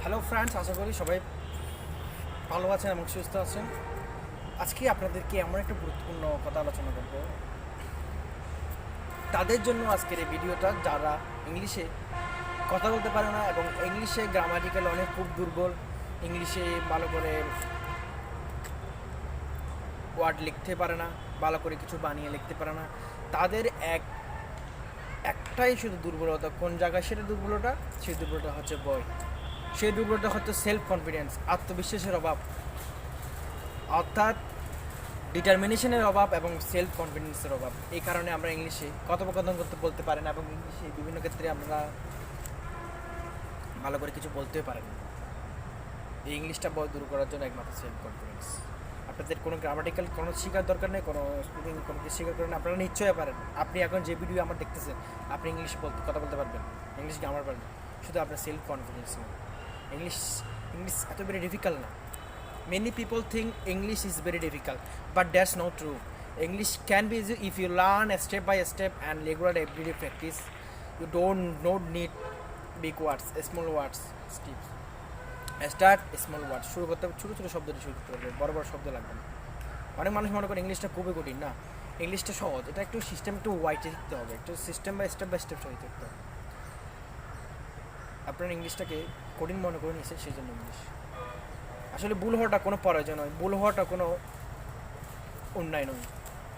Hello friends, আশা করি সবাই ভালো আছেন এবং সুস্থ আছেন। আজকে আপনাদেরকে এমন একটা গুরুত্বপূর্ণ কথা আলোচনা করব, তাদের জন্য আজকের এই ভিডিওটা যারা ইংলিশে কথা বলতে পারে না এবং ইংলিশে গ্রামাটিক্যাল অনেক খুব দুর্বল, ইংলিশে ভালো করে ওয়ার্ড লিখতে পারে না, ভালো করে কিছু বানিয়ে লিখতে পারে না। তাদের একটাই শুধু দুর্বলতা, কোন জায়গায় সেটা দুর্বলতা? সেই দুর্বলতা হচ্ছে বই, সেই দুর্বলতা হচ্ছে সেলফ কনফিডেন্স, আত্মবিশ্বাসের অভাব, অর্থাৎ ডিটারমিনেশনের অভাব এবং সেলফ কনফিডেন্সের অভাব। এই কারণে আমরা ইংলিশে কথোপকথন করতে বলতে পারি না এবং ইংলিশে বিভিন্ন ক্ষেত্রে আমরা ভালো করে কিছু বলতেও পারি না। এই ইংলিশটা বই দূর করার জন্য একমাত্র সেলফ কনফিডেন্স। আপনাদের কোনো গ্রামাটিক্যাল কোনো শেখার দরকার নেই, কোনো স্পিকিং কোনো কিছু শেখার করেন, আপনারা নিশ্চয়ই পারেন। আপনি এখন যে ভিডিও আমার দেখতেছেন, আপনি ইংলিশ কথা বলতে পারবেন, ইংলিশ গ্রামার পারবেন, শুধু আপনার সেলফ কনফিডেন্স নেই। ইংলিশ ইংলিশ এত বেশি ডিফিকাল্ট না। Many people think English is very difficult, but that's not true. English can be easy if you learn step by step and regular everyday practice. You don't need big words, small words, steps. Start small words. শুরু করতে ছোটো ছোটো শব্দ দিয়ে শুরু করতে হবে, বড় বড় শব্দ লাগবে না। অনেক মানুষ মনে করে ইংলিশটা খুবই কঠিন। না, ইংলিশটা সহজ। এটা একটু সিস্টেম একটু ওয়াইটে শিখতে হবে, একটু সিস্টেম বাই স্টেপ সহি শিখতে হবে। আপনার ইংলিশটাকে কঠিন মনে করে নিয়েছে, সেই জন্য ইংলিশ আসলে ভুল হওয়াটা কোনো পরাজয় নয়, ভুল হওয়াটা কোনো অন্যায় নয়,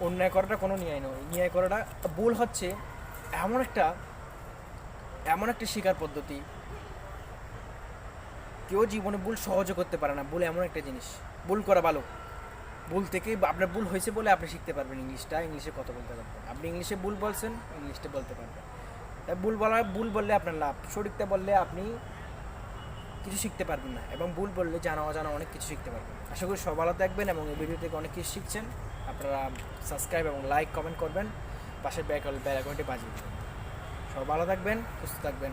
অন্যায় করাটা কোনো ন্যায় নয়। ন্যায় করাটা ভুল হচ্ছে এমন একটা শিকার পদ্ধতি। কেউ জীবনে ভুল সহজে করতে পারে না। ভুল এমন একটা জিনিস, ভুল করা ভালো। ভুল থেকে আপনার ভুল হয়েছে বলে আপনি শিখতে পারবেন ইংলিশে কথা বলতে পারবেন। আপনি ইংলিশে ভুল বলছেন, ইংলিশটা বলতে পারবেন। তাই ভুল বললে আপনার লাভ, সঠিকটা বললে আপনি কিছু শিখতে পারবেন না, এবং ভুল বললে জানা অজানা অনেক কিছু শিখতে পারবেন। আশা করি সব ভালো থাকবেন এবং এই ভিডিও থেকে অনেক কিছু শিখছেন। আপনারা সাবস্ক্রাইব এবং লাইক কমেন্ট করবেন, পাশের বেল আইকনটি বাজিয়ে দেবেন। সব ভালো থাকবেন, সুস্থ থাকবেন।